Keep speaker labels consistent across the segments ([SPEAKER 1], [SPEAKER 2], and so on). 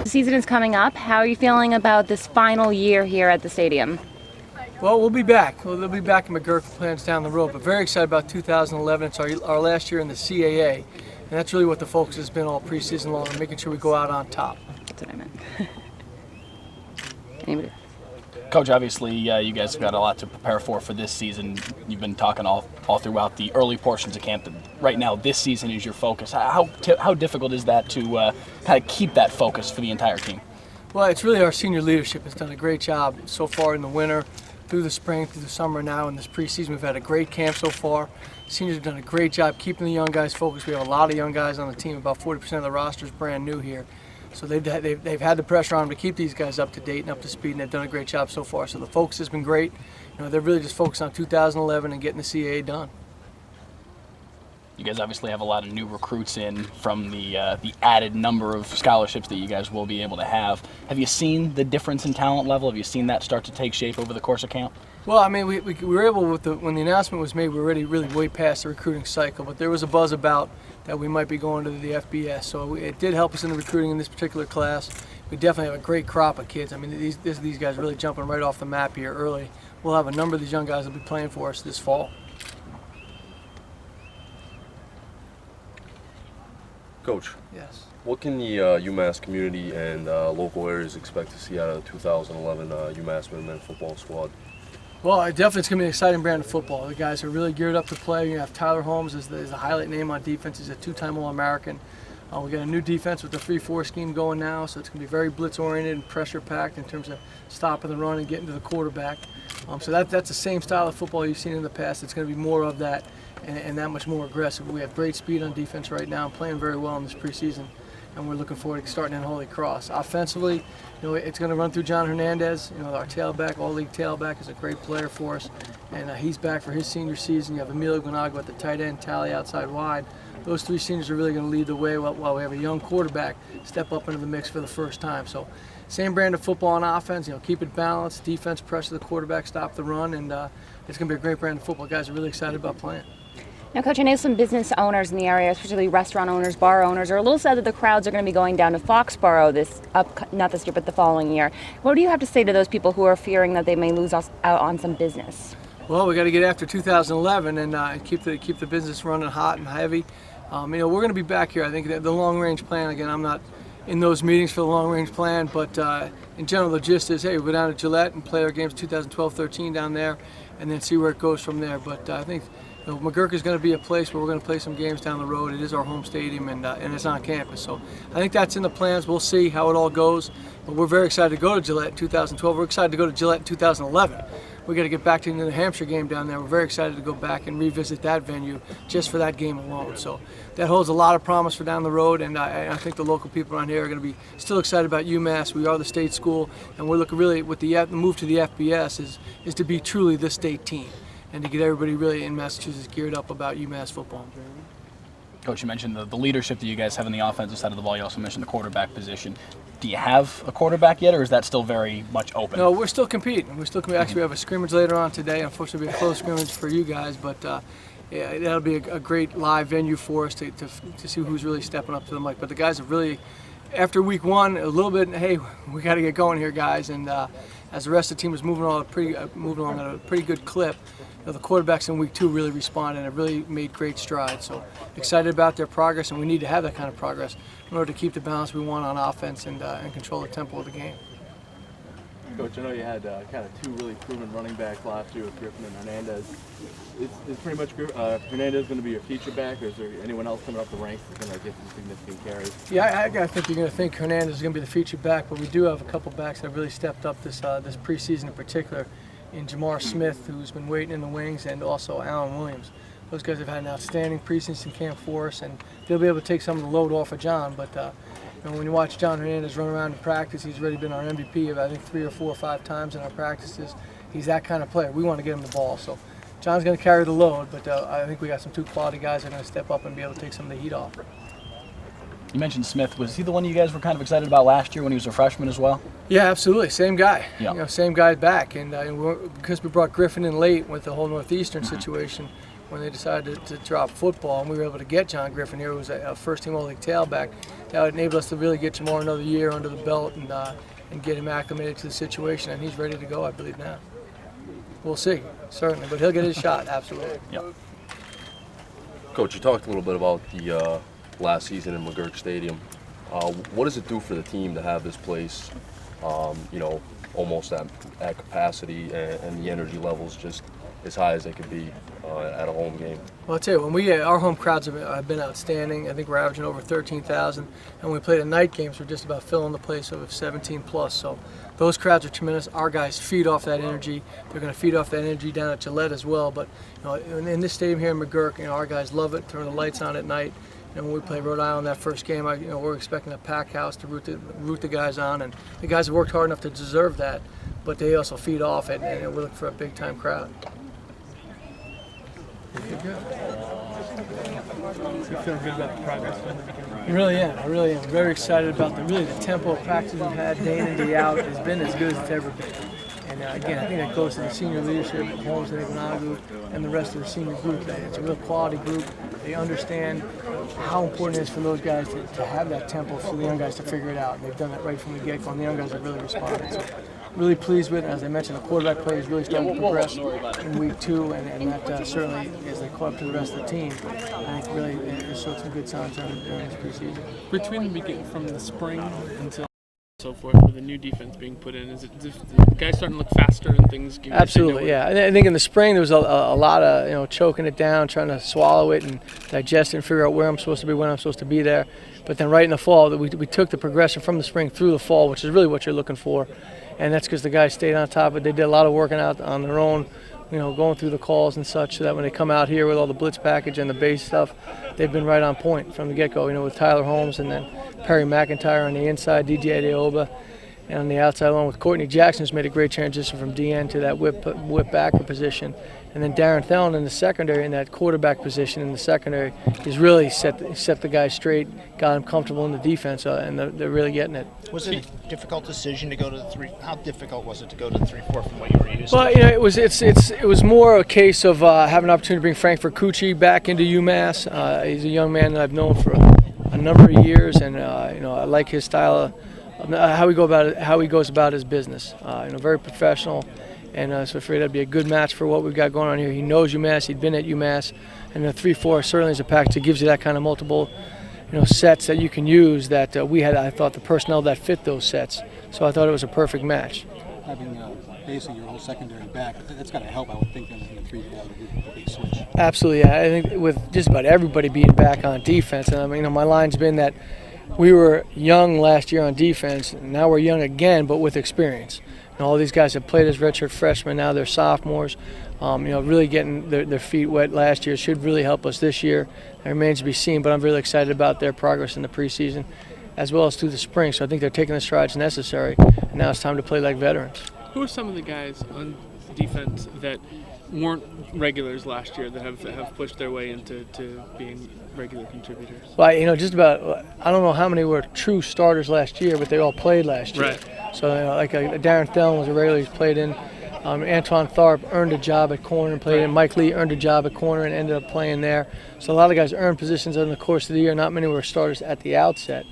[SPEAKER 1] The season is coming up. How are you feeling about this final year here at the stadium?
[SPEAKER 2] Well, we'll be back. They'll be back in McGuirk plans down the road, but very excited about 2011. It's our last year in the CAA, and that's really what the focus has been all preseason long, and making sure we go out on top.
[SPEAKER 1] That's what I meant. Anybody?
[SPEAKER 3] Coach, obviously you guys have got a lot to prepare for this season. You've been talking all throughout the early portions of camp. Right now, this season is your focus. How difficult is that to kind of keep that focus for the entire team?
[SPEAKER 2] Well, it's really our senior leadership has done a great job so far in the winter, through the spring, through the summer now, in this preseason. We've had a great camp so far. Seniors have done a great job keeping the young guys focused. We have a lot of young guys on the team. About 40% of the roster is brand new here. So they've had the pressure on them to keep these guys up to date and up to speed, and they've done a great job so far. So the focus has been great. They're really just focused on 2011 and getting the CAA done.
[SPEAKER 3] You guys obviously have a lot of new recruits in from the added number of scholarships that you guys will be able to have. Have you seen the difference in talent level? Have you seen that start to take shape over the course of camp?
[SPEAKER 2] Well, I mean, we were able, when the announcement was made, we were already really way past the recruiting cycle, but there was a buzz about that we might be going to the FBS. So it did help us in the recruiting in this particular class. We definitely have a great crop of kids. I mean, these guys are really jumping right off the map here early. We'll have a number of these young guys that will be playing for us this fall.
[SPEAKER 4] Coach,
[SPEAKER 2] yes.
[SPEAKER 4] What can the UMass community and local areas expect to see out of the 2011 UMass Minutemen football squad?
[SPEAKER 2] Well, definitely it's going to be an exciting brand of football. The guys are really geared up to play. You have Tyler Holmes as the highlight name on defense. He's a two-time All-American. We got a new defense with the 3-4 scheme going now, so it's going to be very blitz-oriented and pressure-packed in terms of stopping the run and getting to the quarterback. So that's the same style of football you've seen in the past. It's going to be more of that and that much more aggressive. We have great speed on defense right now, playing very well in this preseason, and we're looking forward to starting in Holy Cross. Offensively, it's going to run through John Hernandez. Our tailback, all-league tailback, is a great player for us, and he's back for his senior season. You have Emilio Guanago at the tight end, Tally outside wide. Those three seniors are really going to lead the way while we have a young quarterback step up into the mix for the first time. So same brand of football on offense, keep it balanced, defense, pressure the quarterback, stop the run, and it's going to be a great brand of football. Guys are really excited about playing.
[SPEAKER 1] Now, Coach, I know some business owners in the area, especially restaurant owners, bar owners, are a little sad that the crowds are going to be going down to Foxborough not this year, but the following year. What do you have to say to those people who are fearing that they may lose out on some business?
[SPEAKER 2] Well, we got to get after 2011 and keep the business running hot and heavy. We're going to be back here. I think that the long-range plan, again, I'm not in those meetings for the long-range plan, but in general, the gist is, hey, we'll go down to Gillette and play our games 2012-13 down there and then see where it goes from there. But I think McGuirk is going to be a place where we're going to play some games down the road. It is our home stadium, and it's on campus. So I think that's in the plans. We'll see how it all goes. But we're very excited to go to Gillette in 2012. We're excited to go to Gillette in 2011. We got to get back to the New Hampshire game down there. We're very excited to go back and revisit that venue just for that game alone. So that holds a lot of promise for down the road, and I think the local people around here are going to be still excited about UMass. We are the state school, and we're looking really with the move to the FBS is to be truly the state team, and to get everybody really in Massachusetts geared up about UMass football.
[SPEAKER 3] Coach, you mentioned the leadership that you guys have on the offensive side of the ball. You also mentioned the quarterback position. Do you have a quarterback yet, or is that still very much open?
[SPEAKER 2] No, we're still competing. Actually, we have a scrimmage later on today. Unfortunately, it'll be a close scrimmage for you guys, but yeah, that'll be a great live venue for us to see who's really stepping up to the mic. But the guys have really, after week one, a little bit, hey, we got to get going here, guys. And as the rest of the team is moving along at a pretty good clip, the quarterbacks in week two really responded and have really made great strides. So excited about their progress, and we need to have that kind of progress in order to keep the balance we want on offense and control the tempo of the game.
[SPEAKER 5] Coach, I know you had kind of two really proven running backs last year with Griffin and Hernandez. Is pretty much Hernandez going to be your feature back, or is there anyone else coming up the ranks that's going to get some significant carries?
[SPEAKER 2] Yeah, I think you're going to think Hernandez is going to be the feature back, but we do have a couple backs that really stepped up this preseason in particular, in Jamar Smith, who's been waiting in the wings, and also Alan Williams. Those guys have had an outstanding preseason camp for us, and they'll be able to take some of the load off of John. But when you watch John Hernandez run around in practice, he's already been our MVP of I think 3 or 4 or 5 times in our practices. He's that kind of player. We want to get him the ball. So John's going to carry the load, but I think we got some 2 quality guys that are going to step up and be able to take some of the heat off.
[SPEAKER 3] You mentioned Smith. Was he the one you guys were kind of excited about last year when he was a freshman as well?
[SPEAKER 2] Yeah, absolutely. Same guy.
[SPEAKER 3] Yeah.
[SPEAKER 2] Same guy back. And because we brought Griffin in late with the whole Northeastern situation, when they decided to drop football, and we were able to get John Griffin here, who was a first-team All-League tailback. That enabled us to really get Jamar another year under the belt and get him acclimated to the situation, and he's ready to go, I believe, now. We'll see, certainly, but he'll get his shot, absolutely.
[SPEAKER 3] Yep.
[SPEAKER 4] Coach, you talked a little bit about the last season in McGuirk Stadium. What does it do for the team to have this place, almost at capacity and the energy levels just as high as they could be at a home game?
[SPEAKER 2] Well, I'll tell you, our home crowds have been outstanding. I think we're averaging over 13,000, and when we play the night games, we're just about filling the place with 17 plus. So those crowds are tremendous. Our guys feed off that energy. They're going to feed off that energy down at Gillette as well. But in this stadium here in McGuirk, our guys love it. Turn the lights on at night. And when we play Rhode Island that first game, we're expecting a packed house to root the guys on, and the guys have worked hard enough to deserve that. But they also feed off it, and we're looking for a big-time crowd.
[SPEAKER 6] You feel good about the progress?
[SPEAKER 2] I really am. Very excited about the tempo of practice we've had day in and day out has been as good as it's ever been. And again, I think that goes to the senior leadership, Holmes and Ignagu, and the rest of the senior group. It's a real quality group. They understand how important it is for those guys to have that tempo for the young guys to figure it out. And they've done that right from the get-go, and the young guys have really responded. So really pleased with it. As I mentioned, the quarterback play is really starting to progress in week 2, and that certainly, as they caught up to the rest of the team, I think really it showed some good signs during this preseason.
[SPEAKER 6] Between the beginning, from the spring until so forth, with the new defense being put in, is the guys starting to look faster and things?
[SPEAKER 2] Absolutely, yeah. I think in the spring there was a lot of choking it down, trying to swallow it and digest it and figure out where I'm supposed to be, when I'm supposed to be there. But then right in the fall, we took the progression from the spring through the fall, which is really what you're looking for. And that's because the guys stayed on top of it. They did a lot of working out on their own, going through the calls and such, so that when they come out here with all the blitz package and the base stuff, they've been right on point from the get-go, with Tyler Holmes and then Perry McIntyre on the inside, DJ Adeoba, and on the outside along with Courtney Jackson, who's made a great transition from DN to that whip backer position. And then Darren Thelen in the secondary, in that quarterback position in the secondary, he's really set the guys straight, got them comfortable in the defense, and they're really getting it.
[SPEAKER 7] Was it a difficult decision to go to the 3? How difficult was it to go to the 3-4 from what you were used to?
[SPEAKER 2] Well, it was more a case of having an opportunity to bring Frank Vercucci back into UMass. He's a young man that I've known for a number of years, and I like his style of how he goes about his business. Very professional. And so I figured that'd be a good match for what we've got going on here. He knows UMass. He'd been at UMass. And the 3-4 certainly is a package that gives you that kind of multiple sets that you can use that we had, I thought, the personnel that fit those sets. So I thought it was a perfect match.
[SPEAKER 8] Having basically your whole secondary back, that's got to help, I would think, in the 3-4 with the big switch.
[SPEAKER 2] Absolutely, yeah. I think with just about everybody being back on defense, and my line's been that we were young last year on defense, and now we're young again, but with experience. All these guys have played as redshirt freshmen, now they're sophomores. Really getting their feet wet last year should really help us this year. It remains to be seen, but I'm really excited about their progress in the preseason as well as through the spring. So I think they're taking the strides necessary, and now it's time to play like veterans.
[SPEAKER 6] Who are some of the guys on defense that weren't regulars last year that have pushed their way into being regular contributors?
[SPEAKER 2] Well, just about, I don't know how many were true starters last year, but they all played last year.
[SPEAKER 6] Right.
[SPEAKER 2] So Darren Thelen was a regular, he's played in. Antoine Tharp earned a job at corner and played in. Mike Lee earned a job at corner and ended up playing there. So a lot of guys earned positions in the course of the year. Not many were starters at the outset.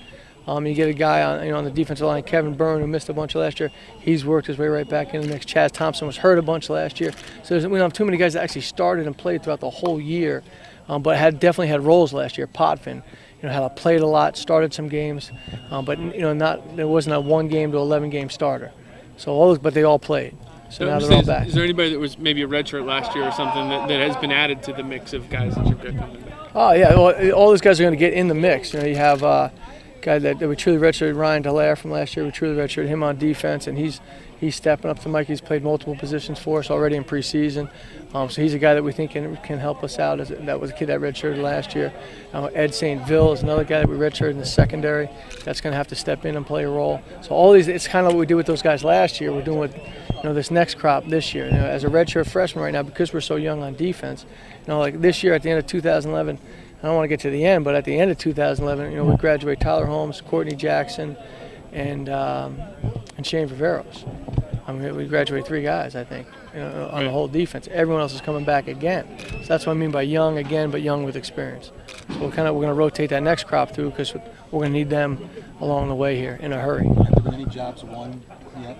[SPEAKER 2] You get a guy on the defensive line, Kevin Byrne, who missed a bunch last year. He's worked his way right back in the mix. Chaz Thompson was hurt a bunch last year. So we don't have too many guys that actually started and played throughout the whole year, but definitely had roles last year. Potvin, played a lot, started some games, but there wasn't a 1 game to 11 game starter. So but they all played. So now they're all back.
[SPEAKER 6] Is there anybody that was maybe a redshirt last year or something that has been added to the mix of guys that you've got coming back?
[SPEAKER 2] Oh yeah, well, all those guys are going to get in the mix. You have guy that we truly redshirted, Ryan Dallaire from last year. We truly redshirted him on defense, and he's stepping up to Mike. He's played multiple positions for us already in preseason. So he's a guy that we think can help us out. That was a kid that redshirted last year. Ed St. Ville is another guy that we redshirted in the secondary. That's going to have to step in and play a role. So all these, it's kind of what we did with those guys last year. We're doing with this next crop this year. As a redshirt freshman right now, because we're so young on defense, like this year at the end of 2011, I don't want to get to the end, but at the end of 2011, we graduate Tyler Holmes, Courtney Jackson, and Shane Viveros. I mean, we graduated 3 guys, I think, on the whole defense. Everyone else is coming back again. So that's what I mean by young again, but young with experience. So we're going to rotate that next crop through because we're going to need them along the way here in a hurry.
[SPEAKER 8] Have there been any jobs won yet?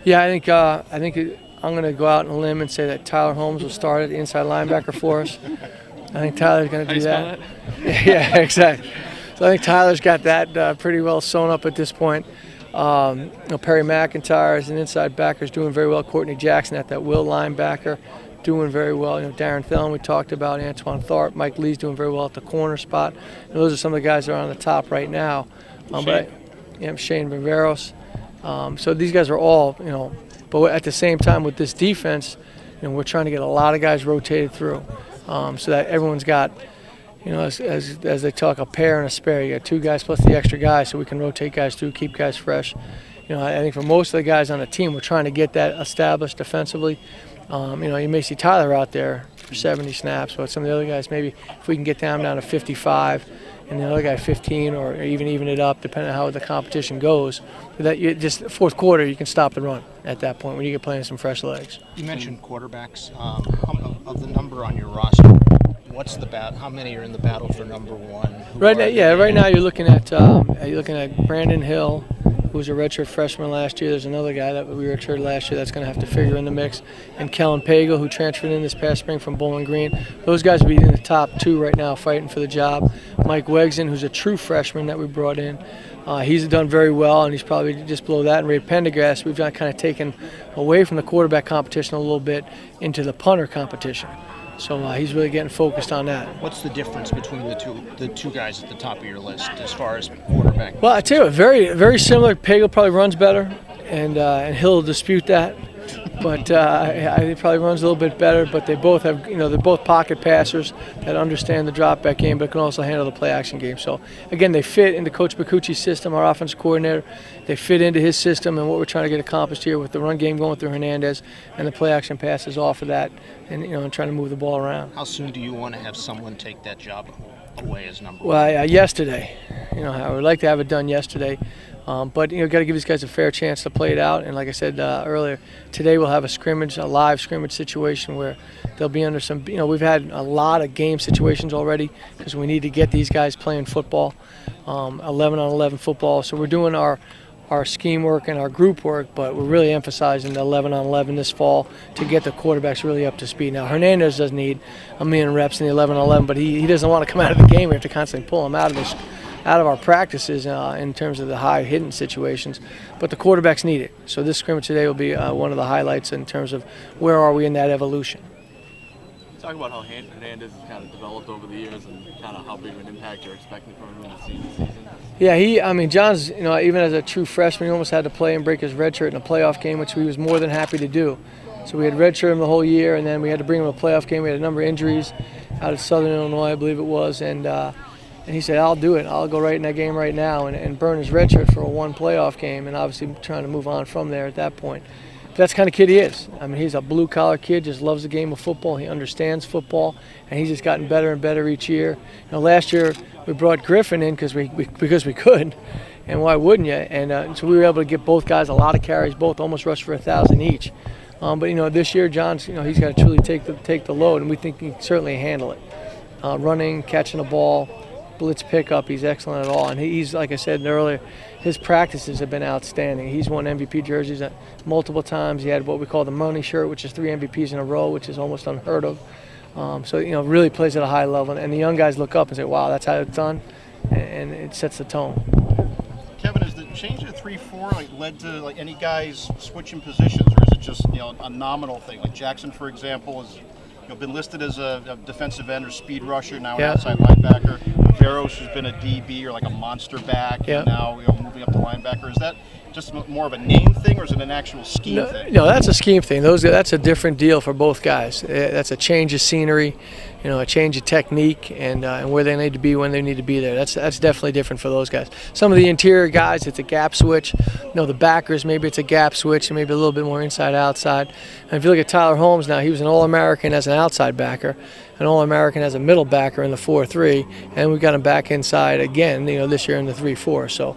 [SPEAKER 2] Yeah, I think I'm going to go out on a limb and say that Tyler Holmes will start at the inside linebacker for us. I think Tyler's going to do that. Yeah, exactly. So I think Tyler's got that pretty well sewn up at this point. Perry McIntyre is an inside backer, is doing very well. Courtney Jackson at that will linebacker, doing very well. Darren Thelen we talked about, Antoine Tharp, Mike Lee's doing very well at the corner spot. And those are some of the guys that are on the top right now. Shane Viveros. So these guys are all, but at the same time with this defense, we're trying to get a lot of guys rotated through, so that everyone's got, as they talk, a pair and a spare. You got 2 guys plus the extra guy, so we can rotate guys through, keep guys fresh. I think for most of the guys on the team, we're trying to get that established defensively. You may see Tyler out there for 70 snaps, but some of the other guys, maybe if we can get down to 55, and the other guy 15, or even it up, depending on how the competition goes. That you just fourth quarter, you can stop the run at that point when you get playing some fresh legs.
[SPEAKER 7] You mentioned quarterbacks. Of the number on your roster, what's the how many are in the battle for number 1?
[SPEAKER 2] Right now you're looking at Brandon Hill, who was a redshirt freshman last year. There's another guy that we redshirted last year that's going to have to figure in the mix. And Kellen Pagel, who transferred in this past spring from Bowling Green. Those guys will be in the top 2 right now fighting for the job. Mike Wegson, who's a true freshman that we brought in. He's done very well, and he's probably just below that. And Ray Pendergast, we've kind of taken away from the quarterback competition a little bit into the punter competition. So he's really getting focused on that.
[SPEAKER 7] What's the difference between the two guys at the top of your list as far as quarterback?
[SPEAKER 2] Well, I tell you what, very, very similar. Pagel probably runs better, and he'll dispute that. But he probably runs a little bit better. But they both have, they're both pocket passers that understand the drop back game, but can also handle the play action game. So again, they fit into Coach Bakuchi's system, our offensive coordinator. They fit into his system and what we're trying to get accomplished here with the run game going through Hernandez and the play action passes off of that, and and trying to move the ball around.
[SPEAKER 7] How soon do you want to have someone take that job away as number 1?
[SPEAKER 2] Well, yesterday. I would like to have it done yesterday. But got to give these guys a fair chance to play it out. And like I said earlier, today we'll have a live scrimmage situation where they'll be under some. We've had a lot of game situations already because we need to get these guys playing football, 11-on-11 football. So we're doing our scheme work and our group work, but we're really emphasizing the 11-on-11 this fall to get the quarterbacks really up to speed. Now Hernandez doesn't need a million reps in the 11-on-11, but he doesn't want to come out of the game. We have to constantly pull him out of our practices in terms of the high hidden situations, but the quarterbacks need it. So this scrimmage today will be one of the highlights in terms of where are we in that evolution.
[SPEAKER 5] Talk about how Hernandez has kind of developed over the years and kind of how big of an impact you're expecting from him in the season.
[SPEAKER 2] Yeah, John's, even as a true freshman, he almost had to play and break his red shirt in a playoff game, which he was more than happy to do. So we had redshirt him the whole year, and then we had to bring him to a playoff game. We had a number of injuries out of Southern Illinois, I believe it was, and he said, I'll do it. I'll go right in that game right now and burn his red shirt for a 1 playoff game, and obviously trying to move on from there at that point. But that's the kind of kid he is. He's a blue-collar kid, just loves the game of football. He understands football, and he's just gotten better and better each year. Last year we brought Griffin in because we could, and why wouldn't you? And so we were able to get both guys a lot of carries, both almost rushed for 1,000 each. But this year John's, he's got to truly take the load, and we think he can certainly handle it. Running, catching the ball, blitz pickup, he's excellent at all. And he's, like I said earlier, his practices have been outstanding. He's won MVP jerseys multiple times. He had what we call the money shirt, which is 3 MVPs in a row, which is almost unheard of. So really plays at a high level. And the young guys look up and say, wow, that's how it's done. And it sets the tone.
[SPEAKER 9] Kevin, has the change to 3-4 led to any guys switching positions, or is it just a nominal thing? Like Jackson, for example, has been listed as a defensive end or speed rusher, now an outside linebacker. Veros has been a DB or a monster back, and now moving up to linebacker. Is that just more of a name thing, or is it an actual scheme thing?
[SPEAKER 2] No, that's a scheme thing. That's a different deal for both guys. That's a change of scenery, a change of technique, and where they need to be when they need to be there. That's definitely different for those guys. Some of the interior guys, it's a gap switch. The backers, maybe it's a gap switch and maybe a little bit more inside-outside. And if you look at Tyler Holmes now, he was an All-American as an outside backer, an All-American as a middle backer in the 4-3, and we got him back inside again, this year in the 3-4. So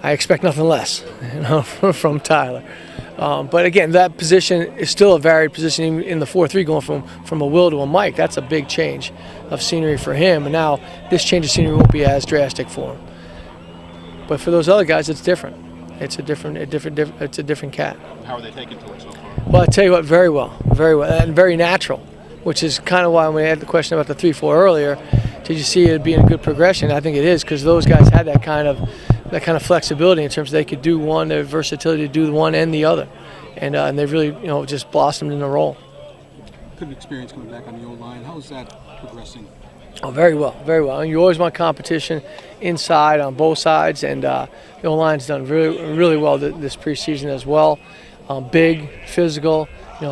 [SPEAKER 2] I expect nothing less, from Tyler. But again, that position is still a varied position in the 4-3, going from a Will to a Mike. That's a big change of scenery for him. And now this change of scenery won't be as drastic for him. But for those other guys, it's different. It's a different cat.
[SPEAKER 9] How are they taking to it so far?
[SPEAKER 2] Well, I tell you what, very well, and very natural, which is kind of why when we had the question about the 3-4 earlier, did you see it being a good progression? I think it is, because those guys had that kind of flexibility in terms of they could do one, their versatility to do one and the other, and they've really just blossomed in the role.
[SPEAKER 8] Good experience coming back on the O-line. How is that progressing?
[SPEAKER 2] Oh, very well, very well. And you always want competition inside on both sides, and the O-line's done really well this preseason as well. Big, physical.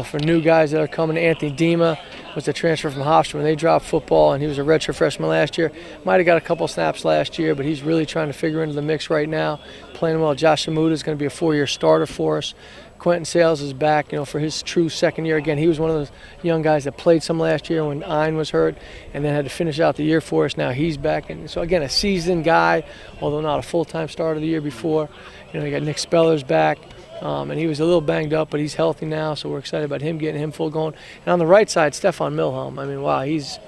[SPEAKER 2] For new guys that are coming, Anthony Dima was the transfer from Hofstra when they dropped football, and he was a redshirt freshman last year. Might have got a couple snaps last year, but he's really trying to figure into the mix right now, playing well. Josh Amuda is going to be a 4-year starter for us. Quentin Sales is back, for his true second year. Again, he was one of those young guys that played some last year when Ein was hurt, and then had to finish out the year for us. Now he's back, and so again, a seasoned guy, although not a full-time starter the year before. You got Nick Speller's back. And he was a little banged up, but he's healthy now, so we're excited about him getting him full going. And on the right side, Stefan Milhelm. I mean, wow, he's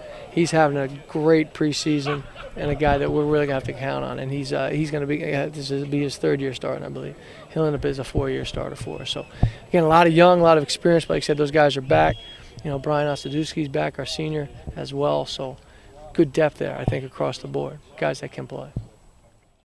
[SPEAKER 2] having a great preseason, and a guy that we're really going to have to count on. And he's going to be this will be his 3rd year starting, I believe. He'll end up as a 4-year starter for us. So again, a lot of young, a lot of experience. But like I said, those guys are back. Brian Ostadowski's back, our senior as well. So good depth there, I think, across the board. Guys that can play.